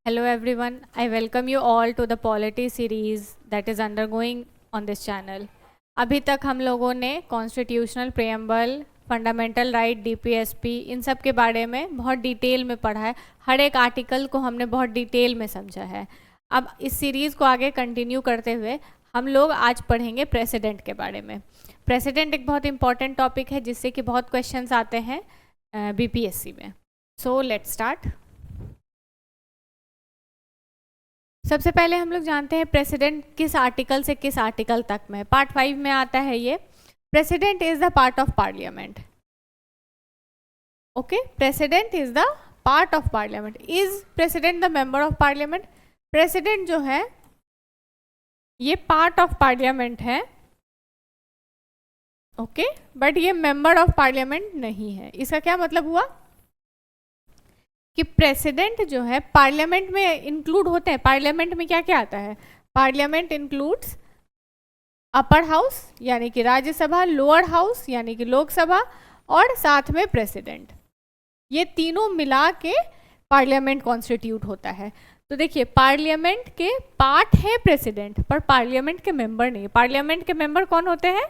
Hello everyone, I welcome you all to the polity series that is undergoing on this channel. अभी तक हम लोगों ने constitutional preamble, fundamental right, DPSP इन सब के बारे में बहुत डिटेल में पढ़ा है। हर एक आर्टिकल को हमने बहुत डिटेल में समझा है। अब इस सीरीज़ को आगे कंटिन्यू करते हुए हम लोग आज पढ़ेंगे प्रेसिडेंट के बारे में। प्रेसिडेंट एक बहुत इंपॉर्टेंट टॉपिक है जिससे कि बहुत क्वेश्चंस आते हैं बीपीएससी में। So let's start. सबसे पहले हम लोग जानते हैं प्रेसिडेंट किस आर्टिकल से किस आर्टिकल तक में। पार्ट 5 में आता है ये, president is the part of parliament. Okay, president is the part of parliament. Is president the member of parliament? President जो है ये पार्ट ऑफ पार्लियामेंट है, ओके, बट ये मेंबर ऑफ पार्लियामेंट नहीं है। इसका क्या मतलब हुआ कि प्रेसिडेंट जो है पार्लियामेंट में इंक्लूड होते हैं। पार्लियामेंट में क्या क्या आता है? पार्लियामेंट इंक्लूड्स अपर हाउस यानी कि राज्यसभा, लोअर हाउस यानी कि लोकसभा, और साथ में प्रेसिडेंट। ये तीनों मिला के पार्लियामेंट कॉन्स्टिट्यूट होता है। तो देखिए, पार्लियामेंट के पार्ट है प्रेसिडेंट, पर पार्लियामेंट के मेंबर नहीं। पार्लियामेंट के मेंबर कौन होते हैं?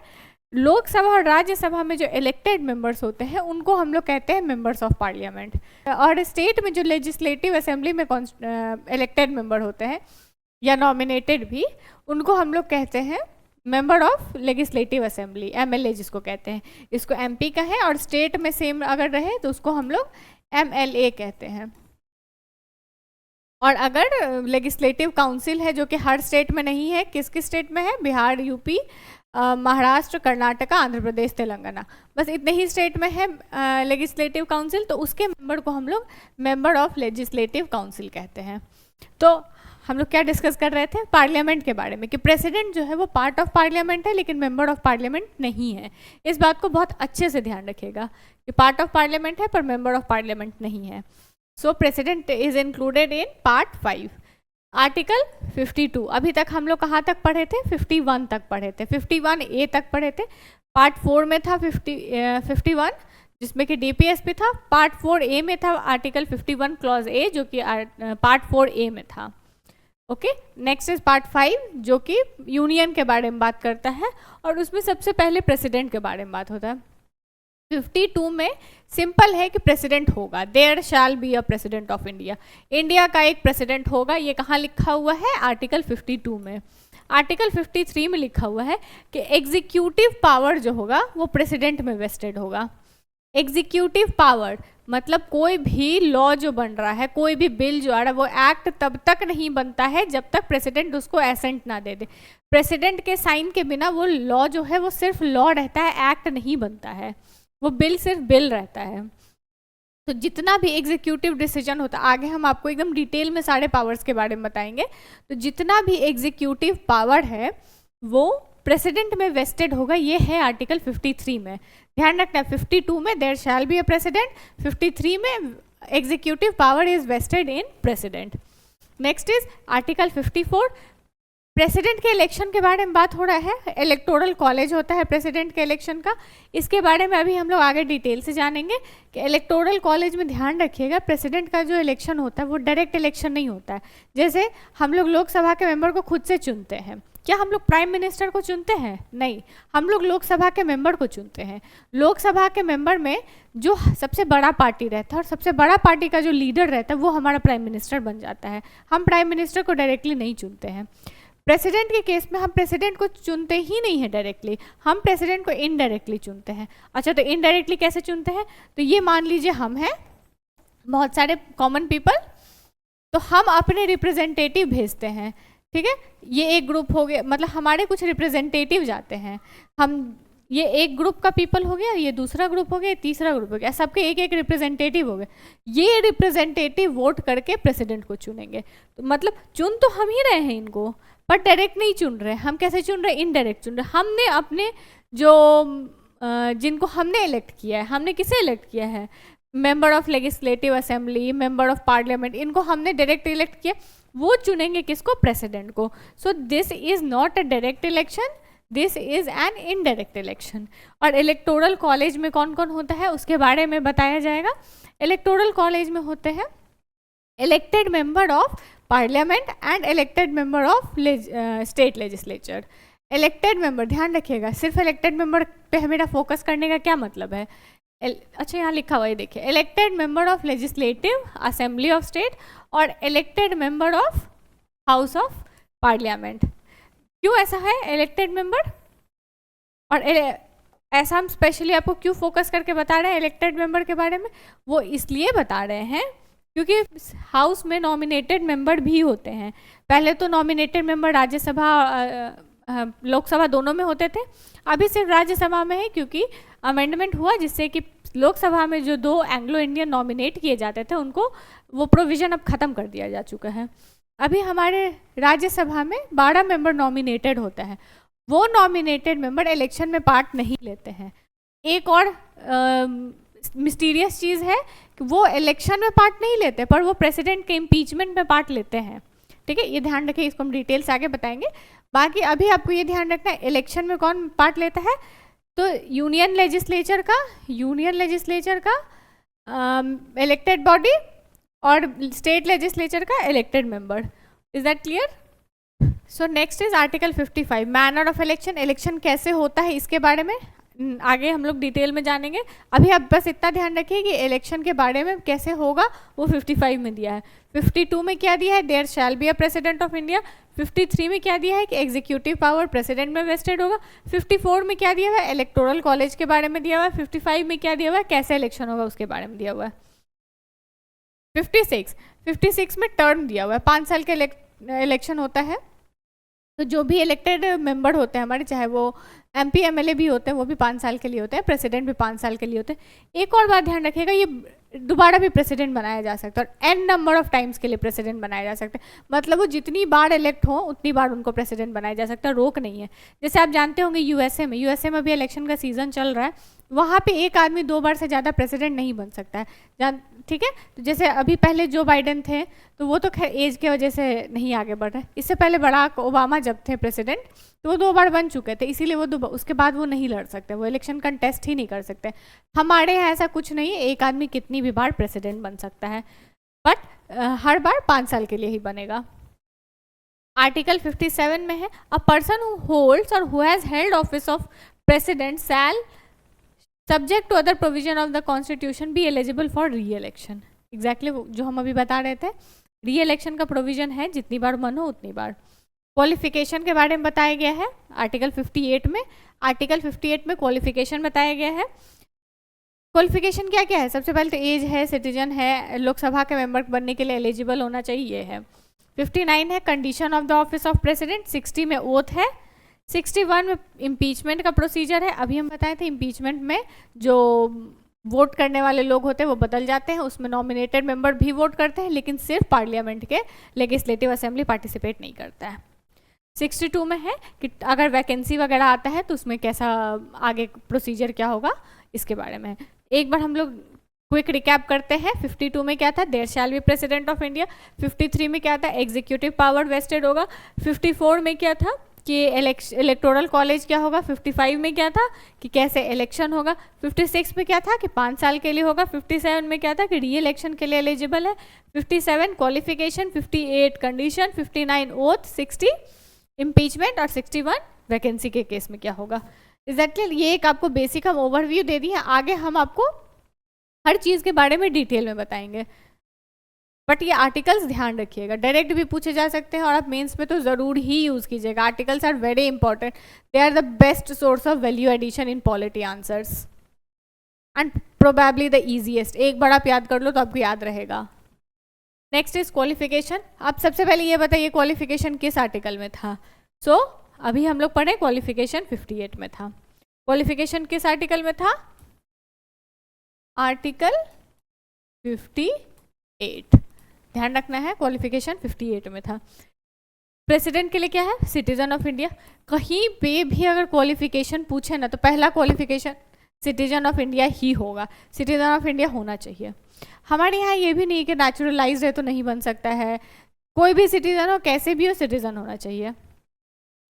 लोकसभा और राज्यसभा में जो इलेक्टेड मेंबर्स होते हैं उनको हम लोग कहते हैं मेंबर्स ऑफ पार्लियामेंट। और स्टेट में जो लेजिस्लेटिव असेंबली में इलेक्टेड मेंबर होते हैं या नॉमिनेटेड भी, उनको हम लोग कहते हैं member of legislative assembly, MLA जिसको कहते हैं। इसको एमपी का है, और स्टेट में सेम अगर रहे तो उसको हम लोग एमएलए कहते हैं। और अगर लेजिस्लेटिव काउंसिल है जो कि हर स्टेट में नहीं है, किस किस स्टेट में है? बिहार, यूपी, महाराष्ट्र, कर्नाटका, आंध्र प्रदेश, तेलंगाना, बस इतने ही स्टेट में है लेजिस्लेटिव काउंसिल, तो उसके मेंबर को हम लोग मेंबर ऑफ लेजिस्लेटिव काउंसिल कहते हैं। तो हम लोग क्या डिस्कस कर रहे थे? पार्लियामेंट के बारे में, कि प्रेसिडेंट जो है वो पार्ट ऑफ पार्लियामेंट है लेकिन मेंबर ऑफ पार्लियामेंट नहीं है। इस बात को बहुत अच्छे से ध्यान रखिएगा कि पार्ट ऑफ पार्लियामेंट है पर मेंबर ऑफ पार्लियामेंट नहीं है। सो president is included in part 5। Article 52, अभी तक हम लोग कहाँ तक पढ़े थे? 51 तक पढ़े थे, 51A तक पढ़े थे। पार्ट 4 में था 51 जिसमें कि डीपीएसपी था। पार्ट 4A में था आर्टिकल 51 क्लॉज ए जो कि पार्ट 4A में था। ओके, नेक्स्ट इज पार्ट 5 जो कि यूनियन के बारे में बात करता है, और उसमें सबसे पहले प्रेसिडेंट के बारे में बात होता है। 52 में सिंपल है कि प्रेसिडेंट होगा, there shall be a president of India. India का एक प्रेसिडेंट होगा। ये कहाँ लिखा हुआ है? आर्टिकल 52 में। आर्टिकल 53 में लिखा हुआ है कि एग्जीक्यूटिव पावर जो होगा वो प्रेसिडेंट में वेस्टेड होगा। एग्जीक्यूटिव पावर मतलब कोई भी लॉ जो बन रहा है, कोई भी बिल जो आ रहा है, वो एक्ट तब तक नहीं बनता है जब तक प्रेसिडेंट उसको एसेंट ना दे दे। प्रेसिडेंट के साइन के बिना वो लॉ जो है वो सिर्फ लॉ रहता है, एक्ट नहीं बनता है, वो बिल सिर्फ बिल रहता है। तो जितना भी एग्जीक्यूटिव डिसीजन होता है, आगे हम आपको एकदम डिटेल में सारे पावर्स के बारे में बताएंगे, तो जितना भी एग्जीक्यूटिव पावर है वो प्रेसिडेंट में वेस्टेड होगा। ये है आर्टिकल 53 में। ध्यान रखना, 52 में there shall be a president, 53 में executive power is vested in president. Next is article 54, president के इलेक्शन के बारे में बात हो रहा है। इलेक्टोरल कॉलेज होता है प्रेसिडेंट के इलेक्शन का, इसके बारे में अभी हम लोग आगे डिटेल से जानेंगे कि इलेक्टोरल कॉलेज में ध्यान रखिएगा प्रेसिडेंट का जो इलेक्शन होता है वो डायरेक्ट इलेक्शन नहीं होता है। जैसे हम लोग लोकसभा के मेंबर को खुद से चुनते हैं, क्या हम लोग प्राइम मिनिस्टर को चुनते हैं? नहीं, हम लोग लोकसभा के मेंबर को चुनते हैं। लोकसभा के मेंबर में जो सबसे बड़ा पार्टी रहता है और सबसे बड़ा पार्टी का जो लीडर रहता है वो हमारा प्राइम मिनिस्टर बन जाता है। हम प्राइम मिनिस्टर को डायरेक्टली नहीं चुनते हैं। प्रेसिडेंट के केस में हम प्रेसिडेंट को चुनते ही नहीं है डायरेक्टली, हम प्रेसिडेंट को इनडायरेक्टली चुनते हैं। अच्छा, तो इनडायरेक्टली कैसे चुनते हैं? तो ये मान लीजिए हम हैं बहुत सारे कॉमन पीपल, तो हम अपने रिप्रेजेंटेटिव भेजते हैं, ठीक है। ये एक ग्रुप हो गया, मतलब हमारे कुछ रिप्रेजेंटेटिव जाते हैं। हम ये एक ग्रुप का पीपल हो गया, ये दूसरा ग्रुप हो गया, तीसरा ग्रुप हो गया, सबके एक एक रिप्रेजेंटेटिव हो गए। ये रिप्रेजेंटेटिव वोट करके प्रेसिडेंट को चुनेंगे। तो मतलब चुन तो हम ही रहे हैं इनको, पर डायरेक्ट नहीं चुन रहे। हम कैसे चुन रहे? इनडायरेक्ट चुन रहे। हमने अपने जो जिनको हमने इलेक्ट किया है, हमने किसे इलेक्ट किया है? Member of legislative assembly, member of parliament, इनको हमने डायरेक्ट इलेक्ट किया, वो चुनेंगे किसको? प्रेसिडेंट को। So this is not a direct election, this is an indirect election. और इलेक्टोरल कॉलेज में कौन कौन होता है उसके बारे में बताया जाएगा। इलेक्टोरल कॉलेज में होते हैं elected member of parliament and elected member of state legislature. Elected member, ध्यान रखिएगा, सिर्फ इलेक्टेड मेंबर पे मेरा फोकस करने का क्या मतलब है। अच्छा यहाँ लिखा हुआ है, देखिए, elected member of legislative assembly of state और elected member of house of parliament. क्यों ऐसा है इलेक्टेड मेंबर, और ऐसा हम स्पेशली आपको क्यों फोकस करके बता रहे हैं इलेक्टेड मेंबर के बारे में, वो इसलिए बता रहे हैं क्योंकि हाउस में नॉमिनेटेड मेंबर भी होते हैं। पहले तो नॉमिनेटेड मेंबर राज्यसभा लोकसभा दोनों में होते थे, अभी सिर्फ राज्यसभा में है क्योंकि अमेंडमेंट हुआ जिससे कि लोकसभा में जो 2 एंग्लो इंडियन नॉमिनेट किए जाते थे उनको वो प्रोविज़न अब ख़त्म कर दिया जा चुका है। अभी हमारे राज्यसभा में 12 मेंबर नॉमिनेटेड होता है, वो नॉमिनेटेड मेंबर इलेक्शन में पार्ट नहीं लेते हैं। एक और मिस्टीरियस चीज़ है कि वो इलेक्शन में पार्ट नहीं लेते पर वो प्रेसिडेंट के इम्पीचमेंट में पार्ट लेते हैं। ठीक है, ये ध्यान रखिए, इसको हम डिटेल से आगे बताएंगे। बाकी अभी आपको ये ध्यान रखना है इलेक्शन में कौन पार्ट लेता है, तो यूनियन लेजिस्लेचर का इलेक्टेड बॉडी और स्टेट लेजिस्लेचर का elected member. Is that clear? So next is article 55, manner of election. Election कैसे होता है इसके बारे में आगे हम लोग डिटेल में जानेंगे। अभी आप बस इतना ध्यान रखिए कि इलेक्शन के बारे में कैसे होगा वो 55 में दिया है। 52 में क्या दिया है, there shall be a president of India. 53 में क्या दिया है कि एग्जीक्यूटिव पावर प्रेसिडेंट में वेस्टेड होगा। 54 में क्या दिया हुआ है, इलेक्टोरल कॉलेज के बारे में दिया हुआ है। 55 में क्या दिया हुआ है, कैसे इलेक्शन होगा उसके बारे में दिया हुआ है। 56 में टर्म दिया हुआ है, 5 साल के इलेक्शन होता है। तो जो भी इलेक्टेड मेंबर होते हैं हमारे, चाहे वो MP MLA भी होते हैं, वो भी 5 साल के लिए होते हैं, प्रेसिडेंट भी 5 साल के लिए होते हैं। एक और बात ध्यान रखिएगा, ये दोबारा भी प्रेसिडेंट बनाया जा सकता है और n नंबर ऑफ टाइम्स के लिए प्रेसिडेंट बनाया जा सकता है। मतलब वो जितनी बार इलेक्ट हो उतनी बार उनको प्रेसिडेंट बनाया जा सकता है, रोक नहीं है। जैसे आप जानते होंगे यूएसए में अभी इलेक्शन का सीजन चल रहा है, वहाँ पे एक आदमी 2 बार से ज़्यादा प्रेसिडेंट नहीं बन सकता है। ठीक है, तो जैसे अभी पहले जो बाइडेन थे तो वो तो खैर एज की वजह से नहीं आगे बढ़ रहे। इससे पहले बराक ओबामा जब थे प्रेसिडेंट तो वो 2 बार बन चुके थे, इसीलिए वो उसके बाद वो नहीं लड़ सकते, वो इलेक्शन कंटेस्ट ही नहीं कर सकते। हमारे यहाँ ऐसा कुछ नहीं है, एक आदमी कितनी भी बार प्रेसिडेंट बन सकता है, बट हर बार 5 साल के लिए ही बनेगा। आर्टिकल 57 में है, अ पर्सन हु होल्ड्स और who has held office of president shall subject to other provision of the constitution be eligible for re election. Exactly जो हम अभी बता रहे थे, री इलेक्शन का प्रोविजन है, जितनी बार मन हो उतनी बार। क्वालिफिकेशन के बारे में बताया गया है आर्टिकल 58 में। आर्टिकल 58 में क्वालिफिकेशन बताया गया है। क्वालिफिकेशन क्या क्या है, सबसे पहले तो एज है, सिटीजन है, लोकसभा के मेंबर बनने के लिए एलिजिबल होना चाहिए, ये है। 59 है condition of the office of president. 60 में ओथ है। 61 में इम्पीचमेंट का प्रोसीजर है। अभी हम बताए थे इम्पीचमेंट में जो वोट करने वाले लोग होते हैं वो बदल जाते हैं, उसमें नॉमिनेटेड मेंबर भी वोट करते हैं, लेकिन सिर्फ पार्लियामेंट के लेजिस्लेटिव असेंबली पार्टिसिपेट नहीं करता है। 62 में है कि अगर वैकेंसी वगैरह आता है तो उसमें कैसा आगे प्रोसीजर क्या होगा इसके बारे में। एक बार हम लोग क्विक रिकैप करते हैं। 52 में क्या था, there shall be president of India. 53 में क्या था, एग्जीक्यूटिव पावर वेस्टेड होगा। 54 में क्या था कि इलेक्टोरल कॉलेज क्या होगा। 55 में क्या था कि कैसे इलेक्शन होगा। 56 में क्या था कि 5 साल के लिए होगा। 57 में क्या था कि री इलेक्शन के लिए एलिजिबल है। 57 क्वालिफिकेशन, 58 कंडीशन, 59 ओथ, 60 इम्पीचमेंट और 61 वैकेंसी के केस में क्या होगा। Is that clear? ये एक आपको बेसिक हम ओवरव्यू दे दी है, आगे हम आपको हर चीज़ के बारे में डिटेल में बताएंगे। बट ये आर्टिकल्स ध्यान रखिएगा, डायरेक्ट भी पूछे जा सकते हैं और आप मेंस में तो ज़रूर ही यूज़ कीजिएगा। Articles are very important, they are the best source of value addition in polity answers and probably the easiest. एक बार आप याद कर लो तो आपको याद रहेगा। Next is qualification. आप सबसे पहले ये बताइए क्वालिफिकेशन किस आर्टिकल में था। सो अभी हम लोग पढ़े क्वालिफिकेशन 58 में था। क्वालिफिकेशन किस आर्टिकल में था, आर्टिकल 58। ध्यान रखना है, क्वालिफिकेशन 58 में था। प्रेसिडेंट के लिए क्या है, सिटीजन ऑफ इंडिया। कहीं पे भी अगर क्वालिफिकेशन पूछे ना तो पहला क्वालिफिकेशन सिटीजन ऑफ इंडिया ही होगा, सिटीजन ऑफ इंडिया होना चाहिए। हमारे यहाँ ये भी नहीं कि नेचुरलाइज्ड है तो नहीं बन सकता है, कोई भी सिटीजन हो, कैसे भी हो, सिटीजन होना चाहिए।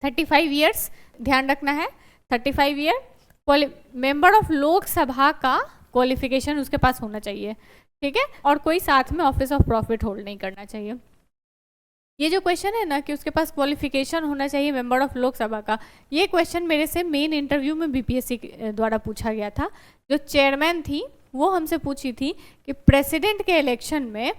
35 ईयर्स ध्यान रखना है, 35 ईयर। मेंबर ऑफ लोकसभा का क्वालिफिकेशन उसके पास होना चाहिए, ठीक है, और कोई साथ में ऑफिस ऑफ प्रॉफिट होल्ड नहीं करना चाहिए। ये जो क्वेश्चन है ना कि उसके पास क्वालिफिकेशन होना चाहिए मेंबर ऑफ लोकसभा का, ये क्वेश्चन मेरे से मेन इंटरव्यू में बीपीएससी द्वारा पूछा गया था। जो चेयरमैन थी वो हमसे पूछी थी कि प्रेसिडेंट के इलेक्शन में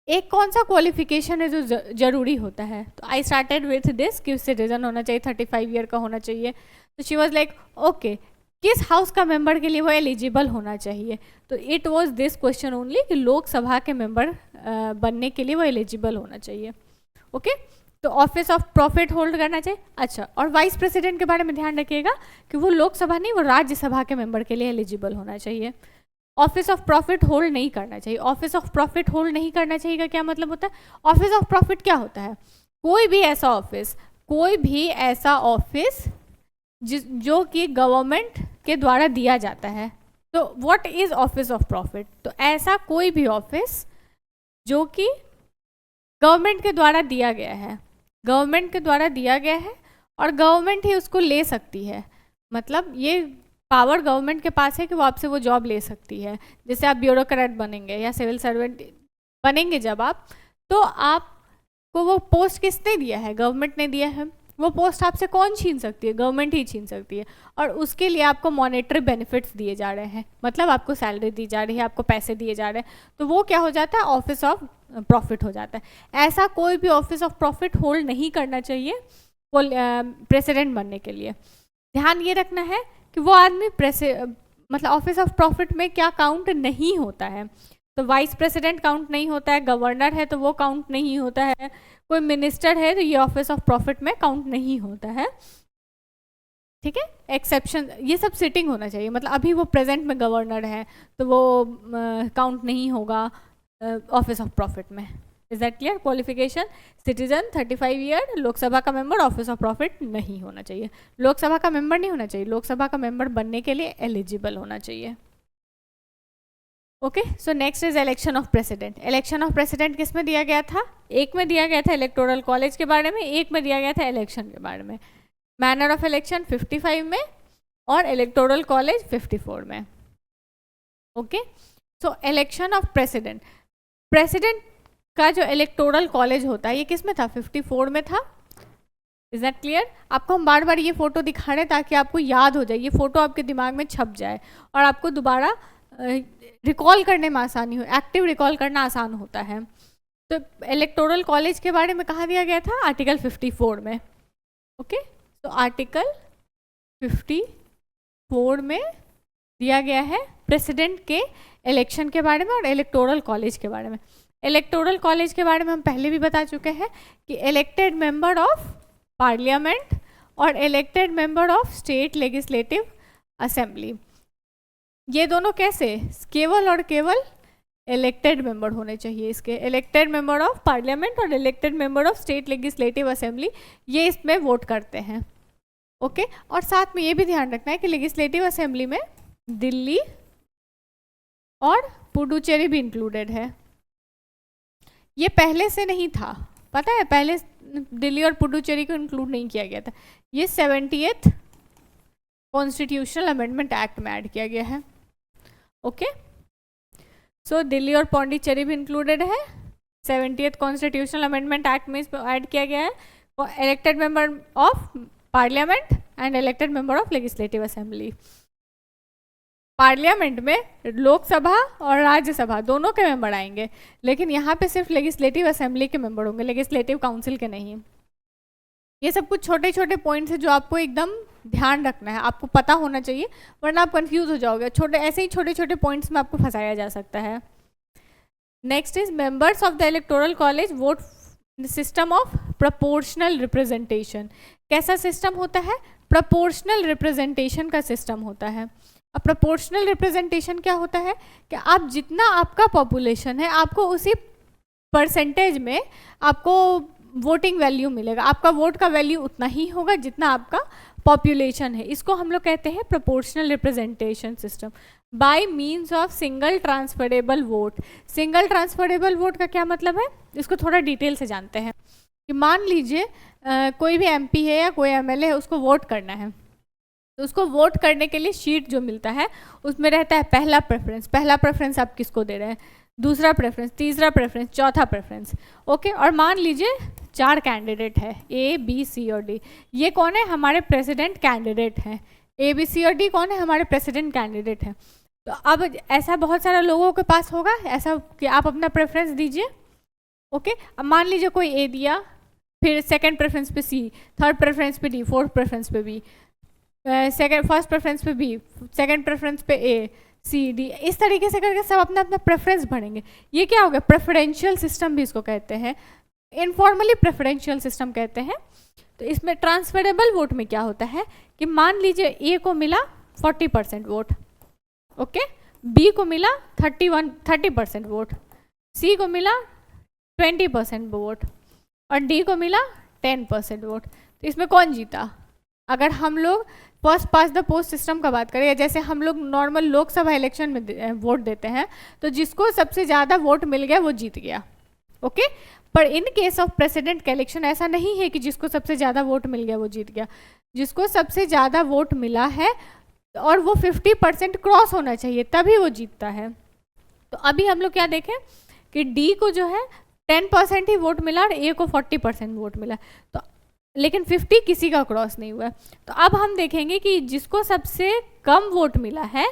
एक कौन सा क्वालिफिकेशन है जो जरूरी होता है। तो आई स्टार्टेड विथ दिस कि सिटीजन होना चाहिए, 35 ईयर का होना चाहिए। तो शी वॉज लाइक ओके, किस हाउस का मेंबर के लिए वो एलिजिबल होना चाहिए। तो it was this question only कि लोकसभा के मेंबर बनने के लिए वो एलिजिबल होना चाहिए। ओके, तो ऑफिस ऑफ प्रॉफिट होल्ड करना चाहिए। अच्छा, और वाइस प्रेसिडेंट के बारे में ध्यान रखिएगा कि वो लोकसभा नहीं, वो राज्यसभा के मेंबर के लिए एलिजिबल होना चाहिए। ऑफिस ऑफ प्रॉफिट होल्ड नहीं करना चाहिए। ऑफिस ऑफ प्रॉफिट होल्ड नहीं करना चाहिए का क्या मतलब होता है? ऑफिस ऑफ प्रॉफिट क्या होता है? कोई भी ऐसा ऑफिस जो कि गवर्नमेंट के द्वारा दिया जाता है। तो what is office of profit? तो ऐसा कोई भी ऑफिस जो कि गवर्नमेंट के द्वारा दिया गया है, गवर्नमेंट के द्वारा दिया गया है और गवर्नमेंट ही उसको ले सकती है। मतलब ये पावर गवर्नमेंट के पास है कि वो आपसे वो जॉब ले सकती है। जैसे आप ब्यूरोक्रेट बनेंगे या सिविल सर्वेंट बनेंगे जब आप, तो आपको वो पोस्ट किसने दिया है? गवर्नमेंट ने दिया है। वो पोस्ट आपसे कौन छीन सकती है? गवर्नमेंट ही छीन सकती है। और उसके लिए आपको मॉनेटरी बेनिफिट्स दिए जा रहे हैं, मतलब आपको सैलरी दी जा रही है, आपको पैसे दिए जा रहे हैं, तो वो क्या हो जाता है? ऑफिस ऑफ प्रॉफिट हो जाता है। ऐसा कोई भी ऑफिस ऑफ प्रॉफिट होल्ड नहीं करना चाहिए प्रेसिडेंट बनने के लिए। ध्यान ये रखना है कि वो आदमी मतलब ऑफिस ऑफ प्रॉफिट में क्या काउंट नहीं होता है। तो वाइस प्रेसिडेंट काउंट नहीं होता है, गवर्नर है तो वो काउंट नहीं होता है, कोई मिनिस्टर है तो ये ऑफिस ऑफ प्रॉफिट में काउंट नहीं होता है। ठीक है, एक्सेप्शन ये सब सिटिंग होना चाहिए। मतलब अभी वो प्रेजेंट में गवर्नर है तो वो काउंट नहीं होगा ऑफिस ऑफ प्रॉफिट में। Is that clear? Qualification citizen, 35 year, Lok Sabha का मेंबर, ऑफिस ऑफ प्रॉफिट नहीं होना चाहिए। लोकसभा का मेंबर नहीं होना चाहिए, लोकसभा का मेंबर बनने के लिए एलिजिबल होना चाहिए। Okay, so next is election of president. Election of president किस में दिया गया था? एक में दिया गया था इलेक्टोरल कॉलेज के बारे में, एक में दिया गया था इलेक्शन के बारे में। मैनर ऑफ इलेक्शन 55 में और इलेक्टोरल कॉलेज 54 में। Okay, so election of president, president का जो इलेक्टोरल कॉलेज होता है ये किस में था? 54 में था। Is that clear? आपको हम बार बार ये फोटो दिखा रहे हैं ताकि आपको याद हो जाए, ये फोटो आपके दिमाग में छप जाए और आपको दोबारा रिकॉल करने में आसानी हो, एक्टिव रिकॉल करना आसान होता है। तो इलेक्टोरल कॉलेज के बारे में कहाँ दिया गया था? आर्टिकल 54 में। ओके, तो आर्टिकल 54 में दिया गया है प्रेसिडेंट के इलेक्शन के बारे में और इलेक्टोरल कॉलेज के बारे में। इलेक्टोरल कॉलेज के बारे में हम पहले भी बता चुके हैं कि इलेक्टेड मेंबर ऑफ पार्लियामेंट और elected member of state legislative assembly, ये दोनों कैसे? केवल और केवल इलेक्टेड मेंबर होने चाहिए इसके। इलेक्टेड मेंबर ऑफ पार्लियामेंट और elected member of state legislative assembly ये इसमें वोट करते हैं। ओके, और साथ में ये भी ध्यान रखना है कि लेजिस्लेटिव असेंबली में दिल्ली और पुडुचेरी भी इंक्लूडेड है। ये पहले से नहीं था, पता है? पहले दिल्ली और पुडुचेरी को इंक्लूड नहीं किया गया था, ये 70th कॉन्स्टिट्यूशनल अमेंडमेंट एक्ट में ऐड किया गया है। ओके, सो दिल्ली और पौंडीचेरी भी इंक्लूडेड है, 70th कॉन्स्टिट्यूशनल अमेंडमेंट एक्ट में इसमें ऐड किया गया है। Elected member of parliament and elected member of legislative assembly. Parliament में लोकसभा और राज्यसभा दोनों के मेंबर आएंगे, लेकिन यहाँ पे सिर्फ लेजिस्लेटिव असेंबली के मेंबर होंगे, लेजिस्लेटिव काउंसिल के नहीं। ये सब कुछ छोटे छोटे पॉइंट्स हैं जो आपको एकदम ध्यान रखना है, आपको पता होना चाहिए, वरना आप कंफ्यूज हो जाओगे। ऐसे ही छोटे छोटे पॉइंट्स में आपको फंसाया जा सकता है। Next is members of the electoral college vote system of proportional representation. कैसा सिस्टम होता है? प्रोपोर्शनल रिप्रेजेंटेशन का सिस्टम होता है। अब प्रोपोर्शनल रिप्रेजेंटेशन क्या होता है कि आप जितना आपका पॉपुलेशन है आपको उसी परसेंटेज में आपको वोटिंग वैल्यू मिलेगा। आपका वोट का वैल्यू उतना ही होगा जितना आपका पॉपुलेशन है। इसको हम लोग कहते हैं proportional representation system by means of single transferable vote. Single transferable vote का क्या मतलब है? इसको थोड़ा डिटेल से जानते हैं कि मान लीजिए कोई भी एमपी है या कोई एमएलए है, उसको वोट करना है, तो उसको वोट करने के लिए शीट जो मिलता है उसमें रहता है पहला प्रेफरेंस। पहला प्रेफरेंस आप किसको दे रहे हैं? दूसरा प्रेफरेंस, तीसरा प्रेफरेंस, चौथा प्रेफरेंस। ओके, और मान लीजिए 4 कैंडिडेट है A, B, C और D। ये कौन है? हमारे प्रेसिडेंट कैंडिडेट हैं। A, B, C और D कौन है? हमारे प्रेसिडेंट कैंडिडेट हैं। तो अब ऐसा बहुत सारे लोगों के पास होगा ऐसा कि आप अपना प्रेफरेंस दीजिए। ओके, अब मान लीजिए कोई A दिया, फिर सेकंड प्रेफरेंस पे C, थर्ड प्रेफरेंस पे D, फोर्थ प्रेफरेंस पे B, फर्स्ट प्रेफरेंस पे B, सेकंड प्रेफरेंस पे A, C, D, इस तरीके से करके सब अपना अपना प्रेफरेंस भरेंगे। ये क्या हो गया? प्रेफरेंशियल सिस्टम भी इसको कहते हैं, इनफॉर्मली प्रेफरेंशियल सिस्टम कहते हैं। तो इसमें ट्रांसफरेबल वोट में क्या होता है कि मान लीजिए A को मिला 40% वोट, ओके, B को मिला 30% वोट, C को मिला 20% वोट और D को मिला 10% वोट। तो इसमें कौन जीता? अगर हम लोग first pass the post system का बात करें, या जैसे हम लोग नॉर्मल लोकसभा इलेक्शन में वोट देते हैं, तो जिसको सबसे ज़्यादा वोट मिल गया वो जीत गया। ओके, पर इन केस ऑफ प्रेसिडेंट का इलेक्शन ऐसा नहीं है कि जिसको सबसे ज़्यादा वोट मिल गया वो जीत गया। जिसको सबसे ज़्यादा वोट मिला है और वो 50% क्रॉस होना चाहिए तभी वो जीतता है। तो अभी हम लोग क्या देखें कि D को जो है 10% ही वोट मिला और A को 40% वोट मिला, तो लेकिन 50 किसी का क्रॉस नहीं हुआ। तो अब हम देखेंगे कि जिसको सबसे कम वोट मिला है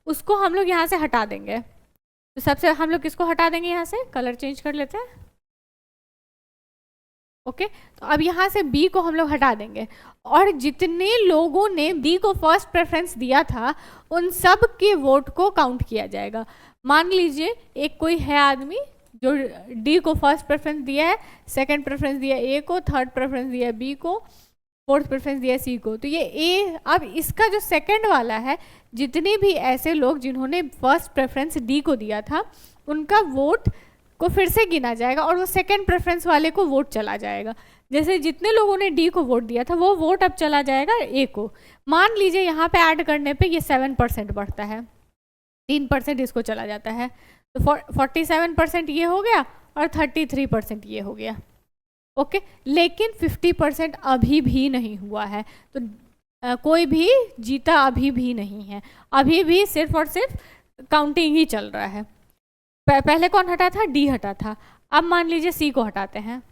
उसको हम लोग यहाँ से हटा देंगे। तो सबसे हम लोग किसको हटा देंगे? यहाँ से कलर चेंज कर लेते हैं। ओके, तो अब यहाँ से B को हम लोग हटा देंगे और जितने लोगों ने B को फर्स्ट प्रेफरेंस दिया था उन सब के वोट को काउंट किया जाएगा। मान लीजिए एक कोई है आदमी जो D को फर्स्ट प्रेफरेंस दिया है, सेकंड प्रेफरेंस दिया A को, थर्ड प्रेफरेंस दिया B को, फोर्थ प्रेफरेंस दिया C को। तो ये A, अब इसका जो सेकंड वाला है, जितने भी ऐसे लोग जिन्होंने फर्स्ट प्रेफरेंस D को दिया था उनका वोट को फिर से गिना जाएगा और वो सेकंड प्रेफरेंस वाले को वोट चला जाएगा। जैसे जितने लोगों ने D को वोट दिया था वो वोट अब चला जाएगा A को। मान लीजिए यहाँ पे ऐड करने पे ये 7% बढ़ता है, 3% इसको चला जाता है, तो 47% ये हो गया और 33% ये हो गया। ओके, लेकिन 50% अभी भी नहीं हुआ है, तो कोई भी जीता अभी भी नहीं है, अभी भी सिर्फ और सिर्फ काउंटिंग ही चल रहा है। पहले कौन हटा था? D हटा था। अब मान लीजिए C को हटाते हैं,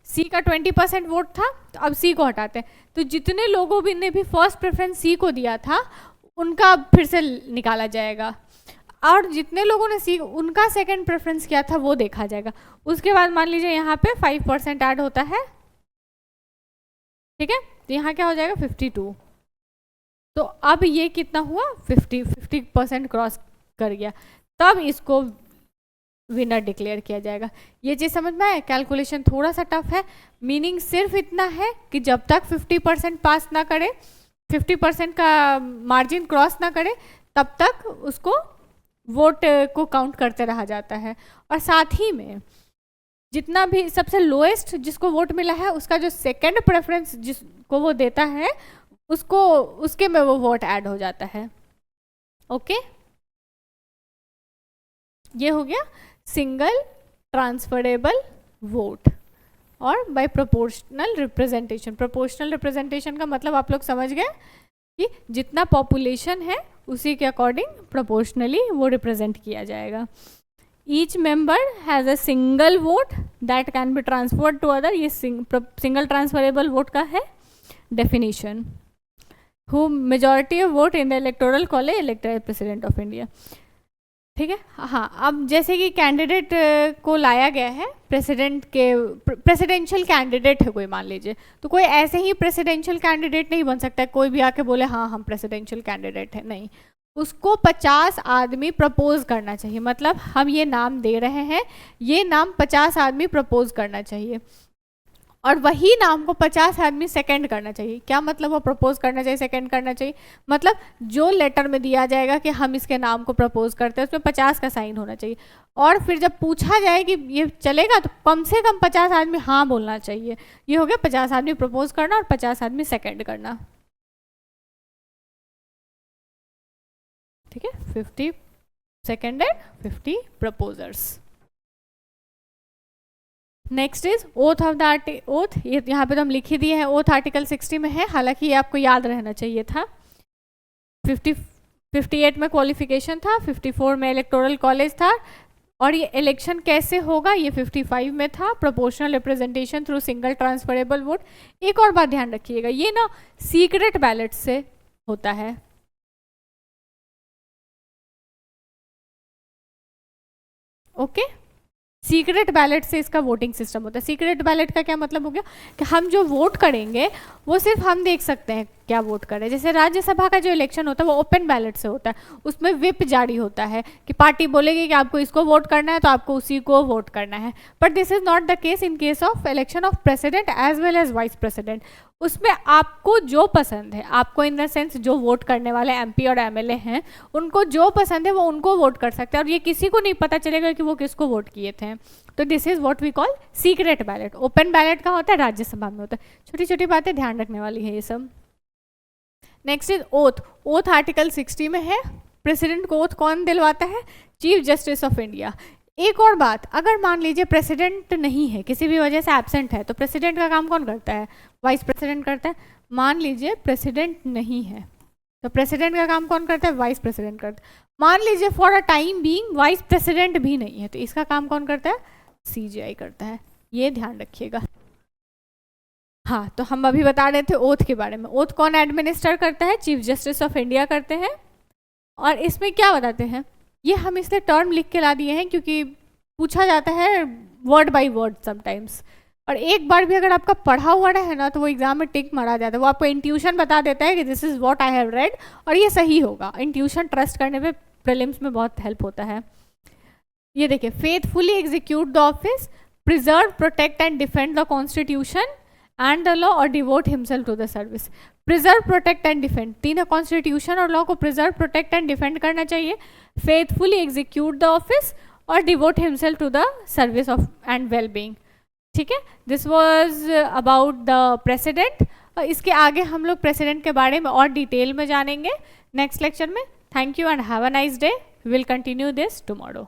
C का 20% वोट था, तो अब C को हटाते हैं। तो जितने लोगों ने भी फर्स्ट प्रेफरेंस C को दिया था उनका अब फिर से निकाला जाएगा और जितने लोगों ने C उनका सेकंड प्रेफरेंस किया था वो देखा जाएगा। उसके बाद मान लीजिए यहाँ पे 5% ऐड होता है, ठीक है, तो यहाँ क्या हो जाएगा? 52। तो अब ये कितना हुआ? 50% क्रॉस कर गया, तब इसको विनर डिक्लेयर किया जाएगा। ये चीज़ समझ में आए? कैलकुलेशन थोड़ा सा टफ है, मीनिंग सिर्फ इतना है कि जब तक 50% पास ना करे, 50% का मार्जिन क्रॉस ना करे, तब तक उसको वोट को काउंट करते रहा जाता है। और साथ ही में जितना भी सबसे लोएस्ट जिसको वोट मिला है उसका जो सेकंड प्रेफरेंस जिसको वो देता है उसको उसके में वो वोट ऐड हो जाता है। ओके, ये हो गया सिंगल ट्रांसफरेबल वोट और by proportional representation. Proportional representation का मतलब आप लोग समझ गए कि जितना पॉपुलेशन है उसी के अकॉर्डिंग प्रोपोर्शनली वो रिप्रेजेंट किया जाएगा। Each member has a single vote that can be transferred to other. ये सिंगल ट्रांसफरेबल वोट का है definition. Who majority of vote in the electoral college elected president of India. ठीक है, हाँ, अब जैसे कि कैंडिडेट को लाया गया है, प्रेसिडेंट के प्रेसिडेंशियल कैंडिडेट है कोई, मान लीजिए, तो कोई ऐसे ही प्रेसिडेंशियल कैंडिडेट नहीं बन सकता है। कोई भी आके बोले हाँ हम प्रेसिडेंशियल कैंडिडेट है, नहीं, उसको 50 आदमी प्रपोज करना चाहिए। मतलब हम ये नाम दे रहे हैं, ये नाम 50 आदमी प्रपोज करना चाहिए और वही नाम को 50 आदमी सेकंड करना चाहिए। क्या मतलब वो प्रपोज करना चाहिए, सेकंड करना चाहिए? मतलब जो लेटर में दिया जाएगा कि हम इसके नाम को प्रपोज करते हैं उसमें 50 का साइन होना चाहिए और फिर जब पूछा जाए कि ये चलेगा तो कम से कम 50 आदमी हाँ बोलना चाहिए। ये हो गया 50 आदमी प्रपोज करना और 50 आदमी सेकंड करना। ठीक है, 50 सेकंडेड, 50 proposers. Next is oath of the oath. ये यहाँ पे तो हम लिख ही दिए हैं, ओथ आर्टिकल 60 में है, हालांकि ये आपको याद रहना चाहिए था। 58 में क्वालिफिकेशन था, 54 में इलेक्टोरल कॉलेज था, और ये इलेक्शन कैसे होगा, ये 55 में था, proportional representation through single transferable vote. एक और बात ध्यान रखिएगा, ये ना सीक्रेट बैलेट से होता है। ओके, सीक्रेट बैलेट से इसका वोटिंग सिस्टम होता है। सीक्रेट बैलेट का क्या मतलब हो गया कि हम जो वोट करेंगे वो सिर्फ हम देख सकते हैं क्या वोट करें। जैसे राज्यसभा का जो इलेक्शन होता है वो ओपन बैलेट से होता है, उसमें व्हिप जारी होता है कि पार्टी बोलेगी कि आपको इसको वोट करना है तो आपको उसी को वोट करना है। But this is not the case in case of election of president as well as vice president. उसमें आपको जो पसंद है, आपको इन द सेंस जो वोट करने वाले एमपी और एमएलए हैं उनको जो पसंद है वो उनको वोट कर सकते हैं, और ये किसी को नहीं पता चलेगा कि वो किसको वोट किए थे। तो this is what we call secret ballot. Open ballot का होता है, राज्यसभा में होता है। छोटी छोटी बातें ध्यान रखने वाली है ये सब। Next is oath. Oath article 60 में है। प्रेसिडेंट को ओथ कौन दिलवाता है? Chief justice of India. एक और बात, अगर मान लीजिए प्रेसिडेंट नहीं है, किसी भी वजह से एब्सेंट है, तो प्रेसिडेंट का काम कौन करता है? वाइस प्रेसिडेंट करता है। मान लीजिए प्रेसिडेंट नहीं है तो प्रेसिडेंट का काम कौन करता है? वाइस प्रेसिडेंट करता है। मान लीजिए for a time being vice president भी नहीं है तो इसका काम कौन करता है? सीजीआई करता है। ये ध्यान रखिएगा। हाँ, तो हम अभी बता रहे थे ओथ के बारे में। ओथ कौन एडमिनिस्टर करता है? चीफ जस्टिस ऑफ इंडिया करते हैं। और इसमें क्या बताते हैं, ये हम इसलिए टर्म लिख के ला दिए हैं क्योंकि पूछा जाता है वर्ड बाय वर्ड समटाइम्स, और एक बार भी अगर आपका पढ़ा हुआ है ना तो वो एग्जाम में टिक मारा जाता है। वो आपको इंट्यूशन बता देता है कि this is what I have read और ये सही होगा। इंट्यूशन ट्रस्ट करने पे प्रीलिम्स में बहुत हेल्प होता है। ये देखिए, faithfully execute the office, preserve, protect and defend the constitution and the law और devote himself to the service. Preserve, protect and defend, तीनों कॉन्स्टिट्यूशन और लॉ को प्रिजर्व, प्रोटेक्ट एंड डिफेंड करना चाहिए। फेथफुली एग्जीक्यूट द ऑफिस और devote himself to the service of and well being. ठीक है, this was about the president. इसके आगे हम लोग प्रेसिडेंट के बारे में और डिटेल में जानेंगे नेक्स्ट लेक्चर में। Thank you and have a nice day. Will continue this tomorrow.